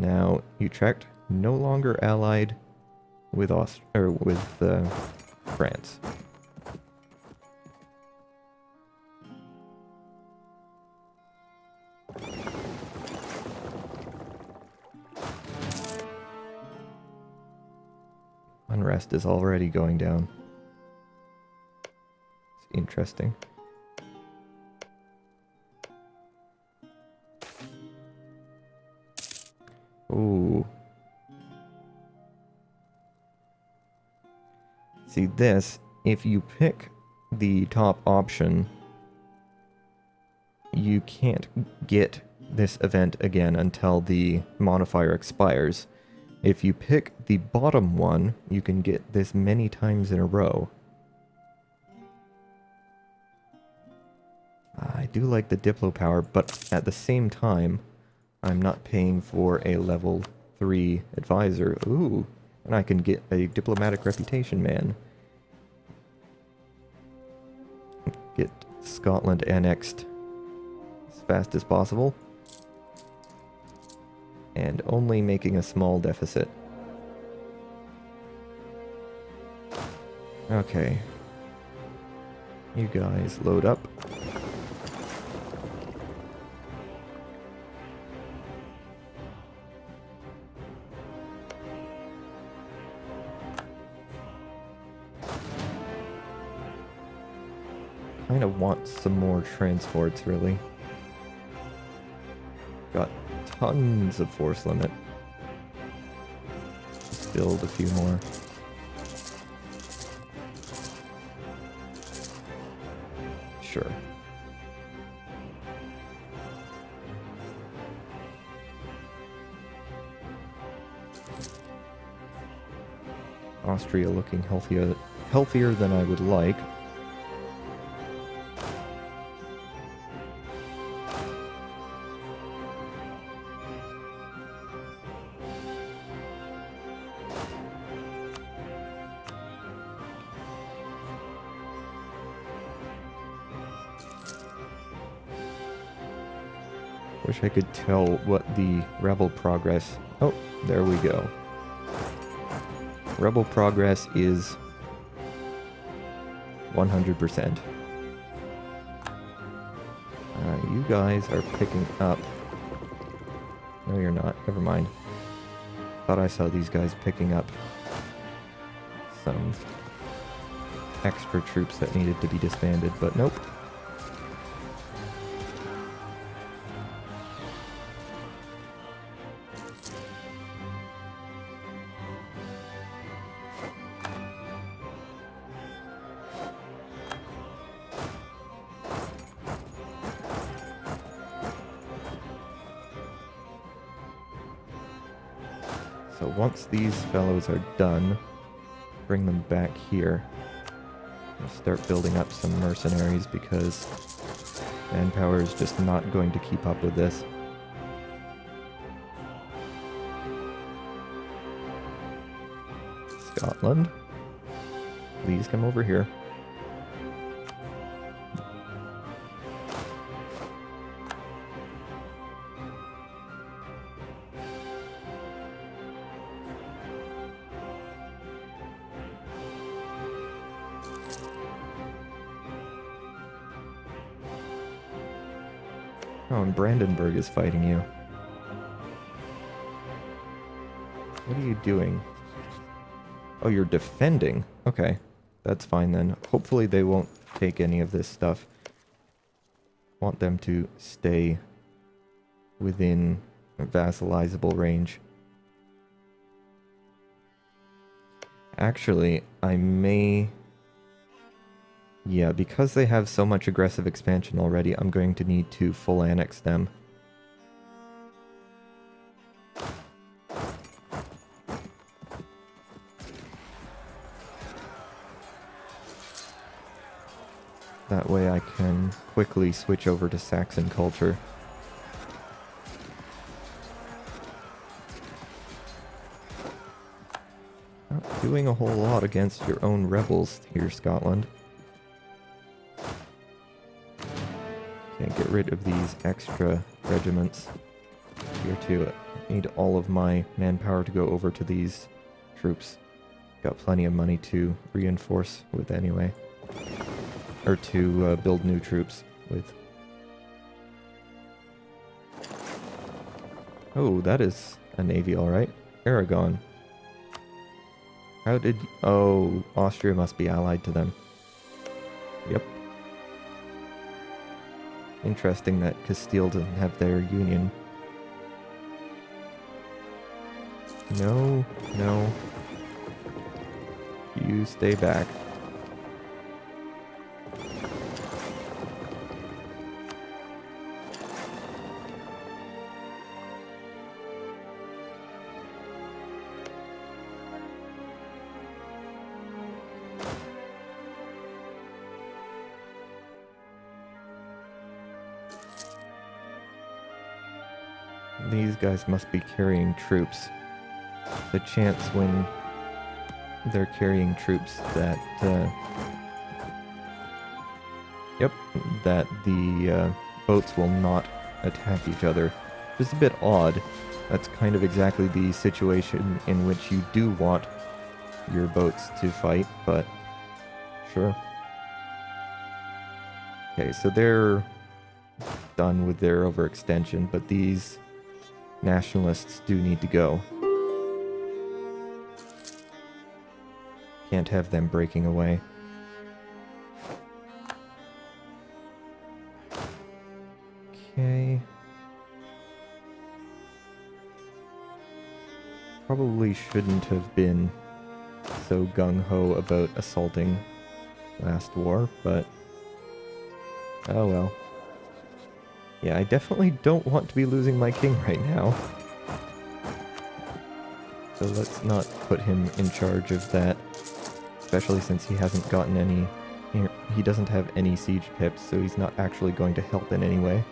And now Utrecht, no longer allied with France. Unrest is already going down. It's interesting. Ooh. See this, if you pick the top option, you can't get this event again until the modifier expires. If you pick the bottom one, you can get this many times in a row. I do like the Diplo power, but at the same time, I'm not paying for a level 3 advisor. Ooh, and I can get a diplomatic reputation man. Get Scotland annexed as fast as possible. And only making a small deficit. Okay. You guys load up. Kinda want some more transports, really. Got tons of force limit. Let's build a few more. Sure. Austria looking healthier than I would like. Wish I could tell what the rebel progress... Oh, there we go. Rebel progress is 100%. You guys are picking up... No, you're not. Never mind. Thought I saw these guys picking up some extra troops that needed to be disbanded, but nope. So once these fellows are done, bring them back here. I'll start building up some mercenaries because manpower is just not going to keep up with this. Scotland, please come over here. Oh, and Brandenburg is fighting you. What are you doing? Oh, you're defending? Okay, that's fine then. Hopefully they won't take any of this stuff. Want them to stay within a vassalizable range. Actually, I may... Yeah, because they have so much aggressive expansion already, I'm going to need to full annex them. That way I can quickly switch over to Saxon culture. Not doing a whole lot against your own rebels here, Scotland. Okay, get rid of these extra regiments. here too. I need all of my manpower to go over to these troops. Got plenty of money to reinforce with anyway. Or to build new troops with. Oh, that is a navy, alright. Aragon. How did... Oh, Austria must be allied to them. Yep. Interesting that Castile doesn't have their union. No, no. You stay back. These guys must be carrying troops. The chance when they're carrying troops that, yep, that the boats will not attack each other. Just a bit odd. That's kind of exactly the situation in which you do want your boats to fight, but sure. Okay, so they're done with their overextension, but these nationalists do need to go. Can't have them breaking away. Okay. Probably shouldn't have been so gung-ho about assaulting last war, but oh well. Yeah, I definitely don't want to be losing my king right now. So let's not put him in charge of that. Especially since he hasn't gotten any... He doesn't have any siege pips, so he's not actually going to help in any way.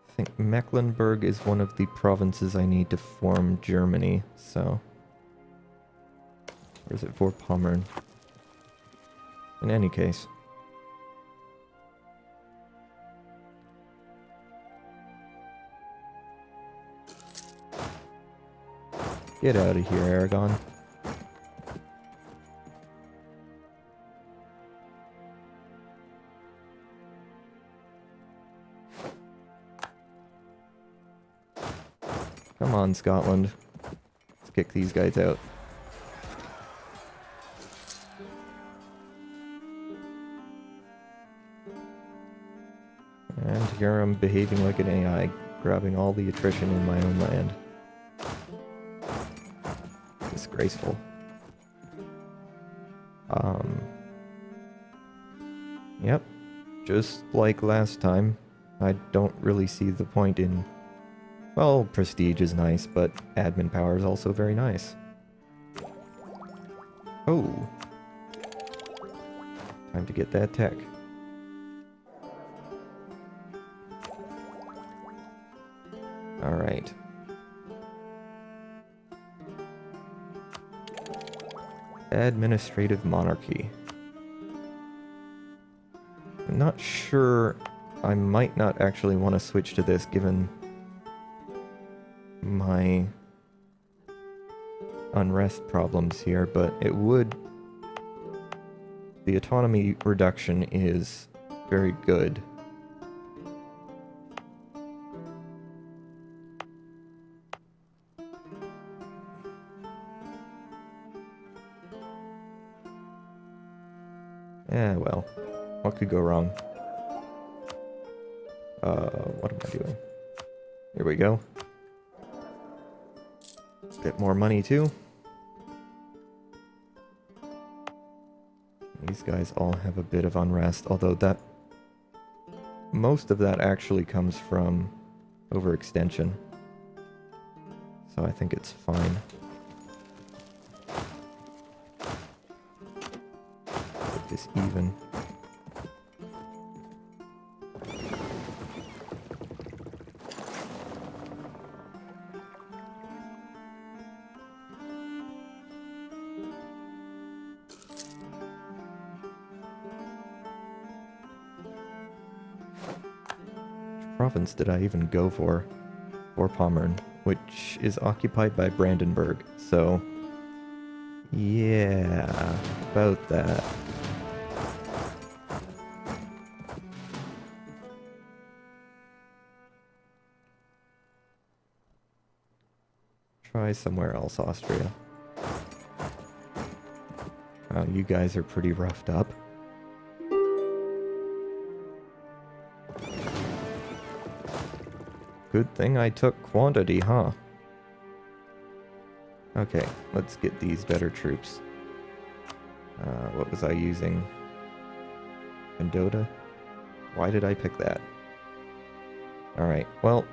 I think Mecklenburg is one of the provinces I need to form Germany, so... Or is it Vorpommern? In any case. Get out of here, Aragon. Come on, Scotland. Let's kick these guys out. And here I'm behaving like an AI, grabbing all the attrition in my own land. Disgraceful. Yep. Just like last time, I don't really see the point in... Well, prestige is nice, but admin power is also very nice. Oh. Time to get that tech. Alright. Administrative monarchy. I'm not sure... I might not actually want to switch to this given my unrest problems here, but it would... The autonomy reduction is very good. Eh, well, what could go wrong? What am I doing? Here we go. Bit more money too. These guys all have a bit of unrest, although that... Most of that actually comes from overextension. So I think it's fine. Put this even. province did I even go for? For Pommern, which is occupied by Brandenburg, so... yeah, about that. Try somewhere else, Austria. Oh, you guys are pretty roughed up. Good thing I took quantity, huh? Okay, let's get these better troops. What was I using? Mendota? Why did I pick that? Alright, well...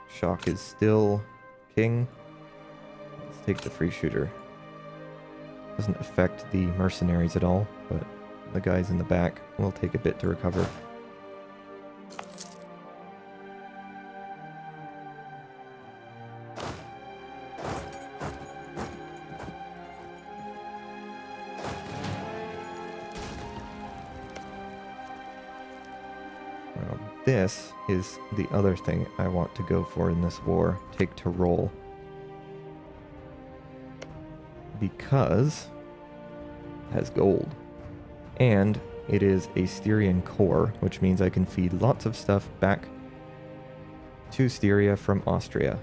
Shock is still king. Let's take the free shooter. Doesn't affect the mercenaries at all, but the guys in the back will take a bit to recover. This is the other thing I want to go for in this war. Take Tyrol. Because it has gold. And it is a Styrian core, which means I can feed lots of stuff back to Styria from Austria.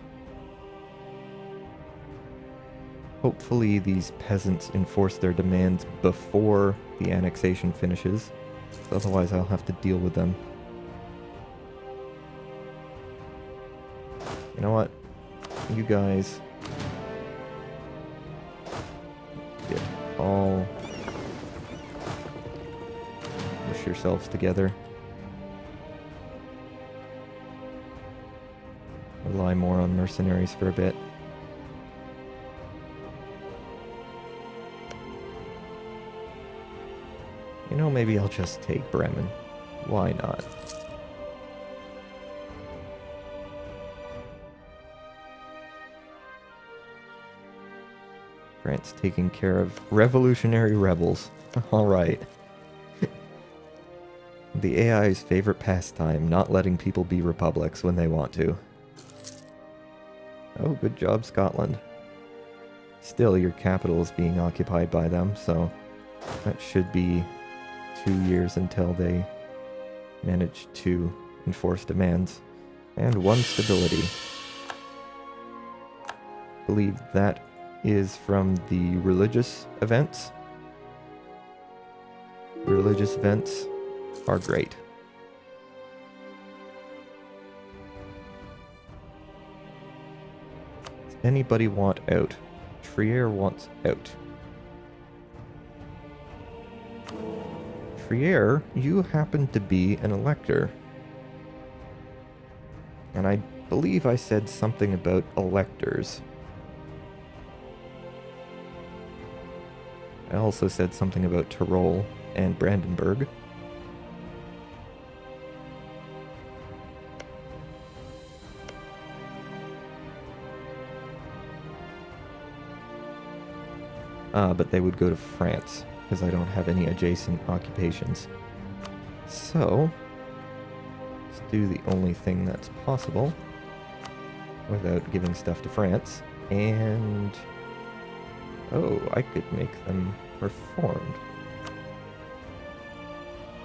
Hopefully these peasants enforce their demands before the annexation finishes. Otherwise I'll have to deal with them. You know what? You guys get all push yourselves together. Rely more on mercenaries for a bit. You know, maybe I'll just take Bremen. Why not? France taking care of revolutionary rebels. Alright. The AI's favorite pastime, not letting people be republics when they want to. Oh, good job, Scotland. Still, your capital is being occupied by them, so that should be 2 years until they manage to enforce demands. And 1 stability. Believe that is from the religious events. Religious events are great. Does anybody want out? Trier wants out. Trier, you happen to be an elector. And I believe I said something about electors. I also said something about Tyrol and Brandenburg. But they would go to France, because I don't have any adjacent occupations. So, let's do the only thing that's possible without giving stuff to France, and... oh, I could make them reformed.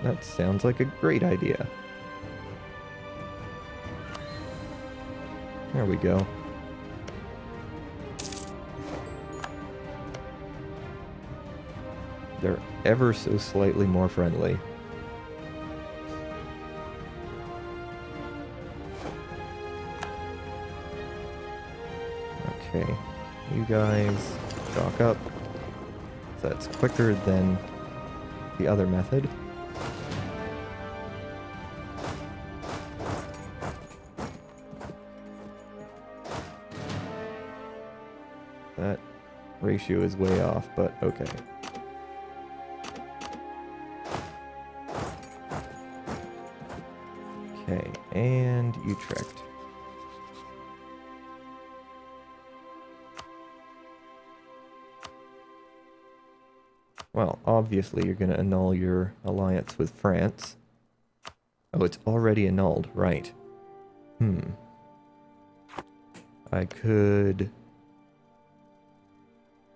That sounds like a great idea. There we go. They're ever so slightly more friendly. Okay, you guys stock up. So that's quicker than the other method. That ratio is way off, but okay. Okay, and Utrecht. Well, obviously you're going to annul your alliance with France. Oh, it's already annulled, right. I could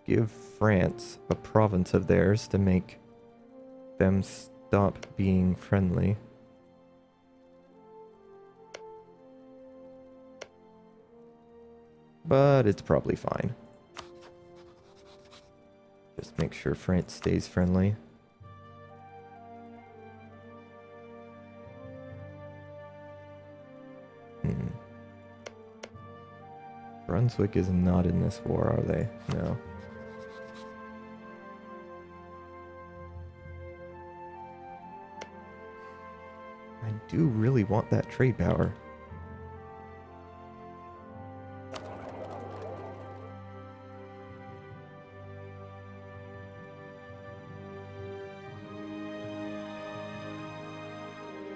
give France a province of theirs to make them stop being friendly. But it's probably fine. Just make sure France stays friendly. Brunswick is not in this war, are they? No. I do really want that trade power.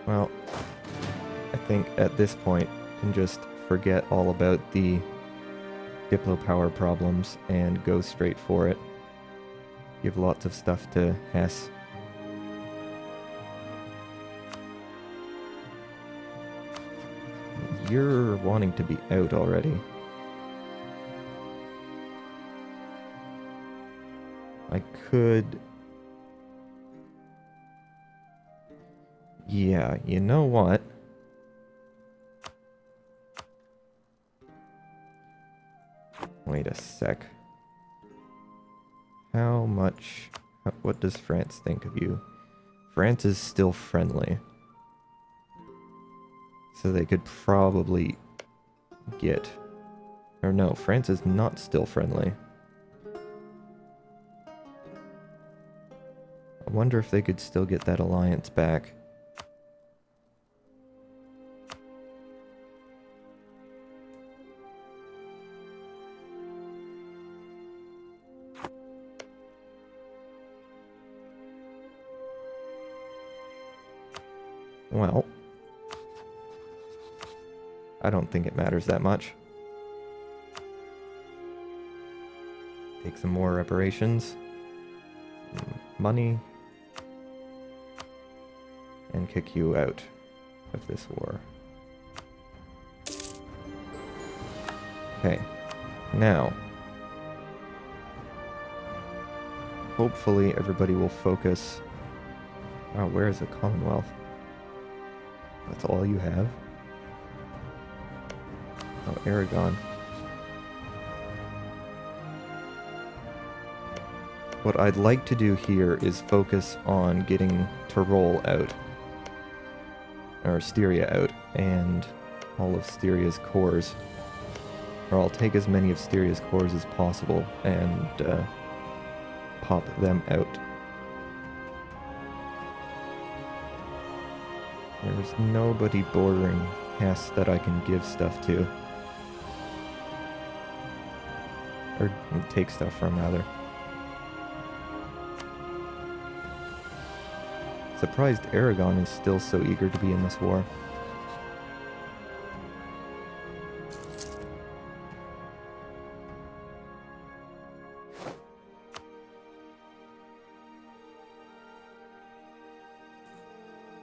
Well, I think at this point, I can just forget all about the Diplo power problems and go straight for it. Give lots of stuff to Hesse. You're wanting to be out already. I could... Yeah, you know what? Wait a sec. How much... What does France think of you? France is still friendly. So they could probably get... Or no, France is not still friendly. I wonder if they could still get that alliance back. Well, I don't think it matters that much. Take some more reparations, money, and kick you out of this war. Okay, now, hopefully everybody will focus. Oh, where is the Commonwealth? That's all you have? Oh, Aragon. What I'd like to do here is focus on getting Tyrol out. Or Styria out, and all of Styria's cores. Or I'll take as many of Styria's cores as possible and pop them out. There's nobody bordering Hesse that I can give stuff to. Or take stuff from, rather. Surprised Aragon is still so eager to be in this war.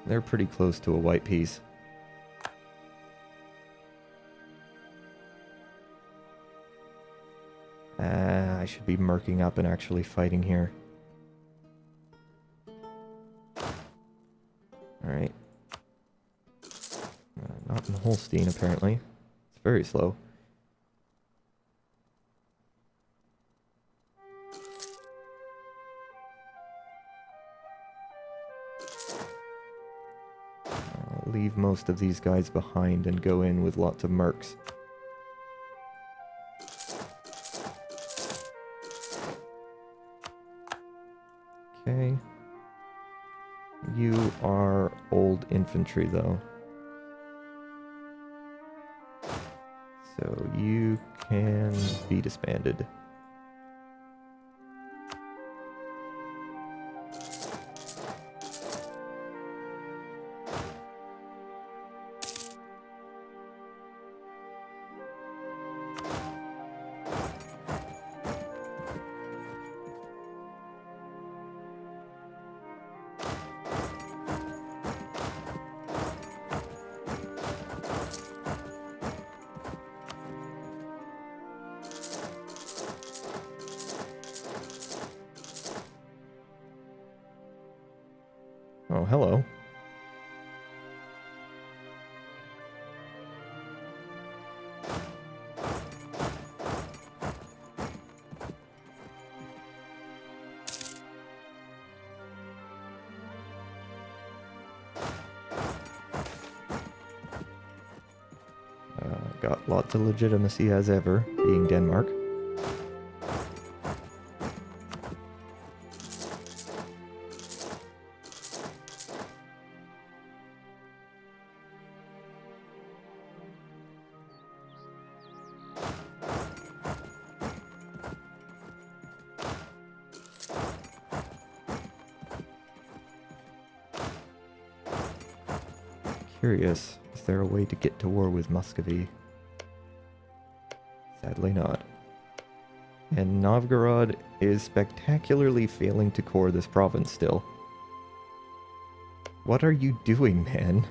They're pretty close to a white peace. I should be murking up and actually fighting here. Alright. Not in Holstein, apparently. It's very slow. I'll leave most of these guys behind and go in with lots of mercs. Okay. You are old infantry, though. So you can be disbanded. Oh, hello. Got lots of legitimacy as ever, being Denmark. Curious, is there a way to get to war with Muscovy? Sadly not. And Novgorod is spectacularly failing to core this province still. What are you doing, man?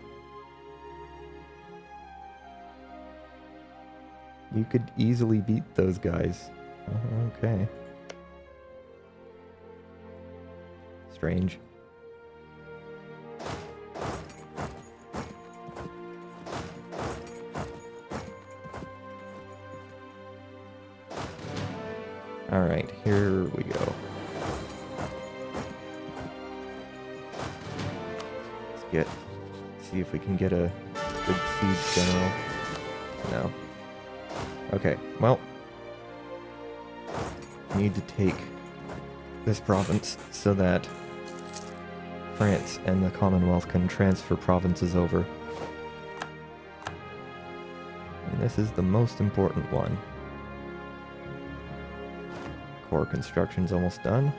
You could easily beat those guys. Okay. Strange. Alright, here we go. Let's see if we can get a good siege general. No. Okay, well. Need to take this province so that France and the Commonwealth can transfer provinces over. And this is the most important one. Core construction's almost done.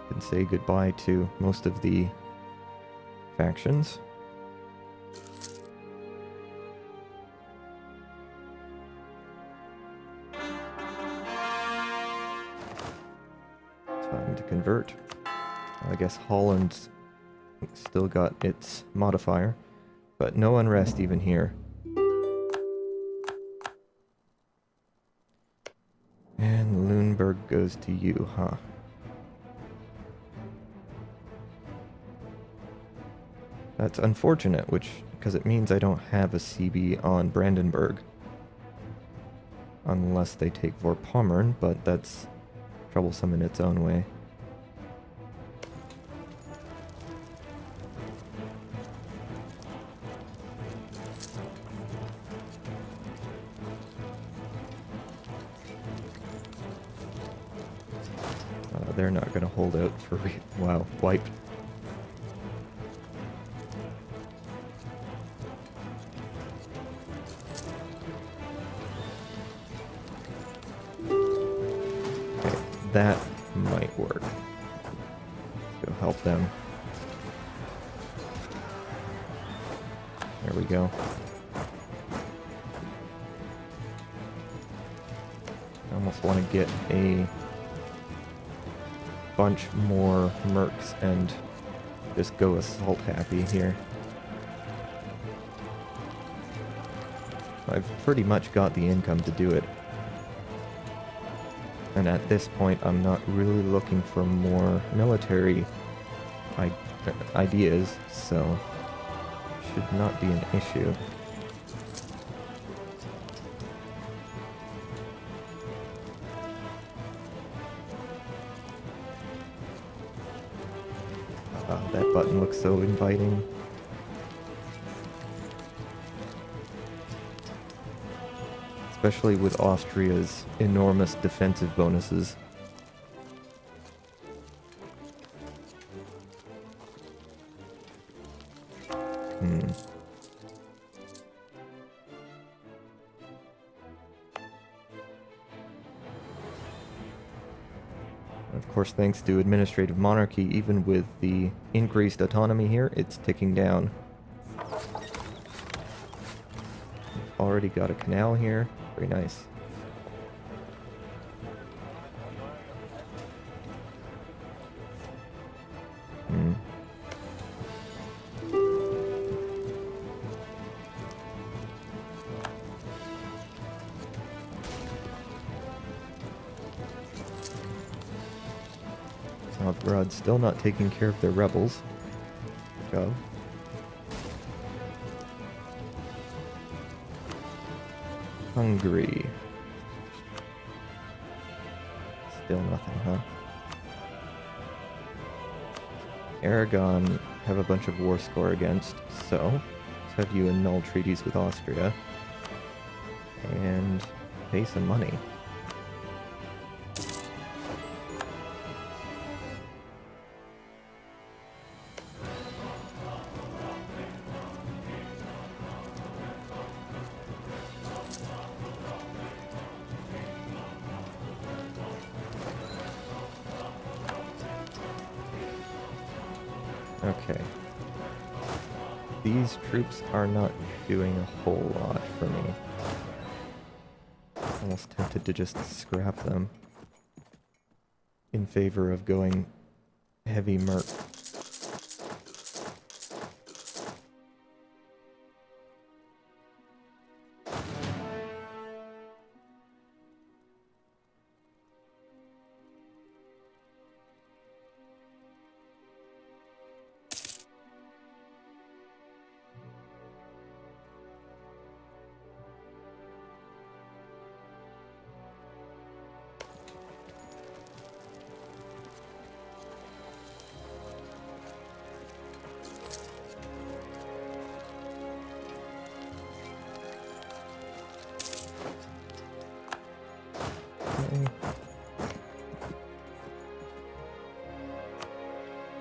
Can say goodbye to most of the factions. Time to convert. I guess Holland's still got its modifier, but no unrest even here. And Lüneburg goes to you, huh? That's unfortunate, because it means I don't have a CB on Brandenburg. Unless they take Vorpommern, but that's troublesome in its own way. They're not going to hold out for wow, wiped. Okay, that might work. Let's go help them. There we go. I almost want to get a bunch more mercs and just go assault happy here. I've pretty much got the income to do it. And at this point, I'm not really looking for more military ideas, so should not be an issue. That button looks so inviting. Especially with Austria's enormous defensive bonuses. Of course, thanks to administrative monarchy, even with the increased autonomy here, it's ticking down. We've already got a canal here. Very nice. Novgorod's still not taking care of their rebels. job. Hungary. Still nothing, huh? Aragon have a bunch of war score against, so let's have you annul treaties with Austria and pay some money. Okay. These troops are not doing a whole lot for me. Almost tempted to just scrap them in favor of going heavy merc.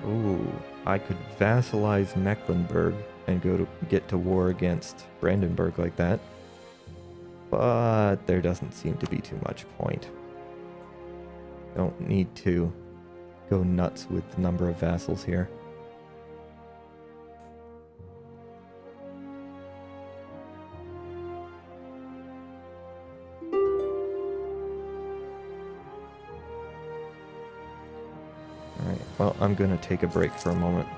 Ooh, I could vassalize Mecklenburg and get to war against Brandenburg like that. But there doesn't seem to be too much point. Don't need to go nuts with the number of vassals here. Alright, well, I'm gonna take a break for a moment.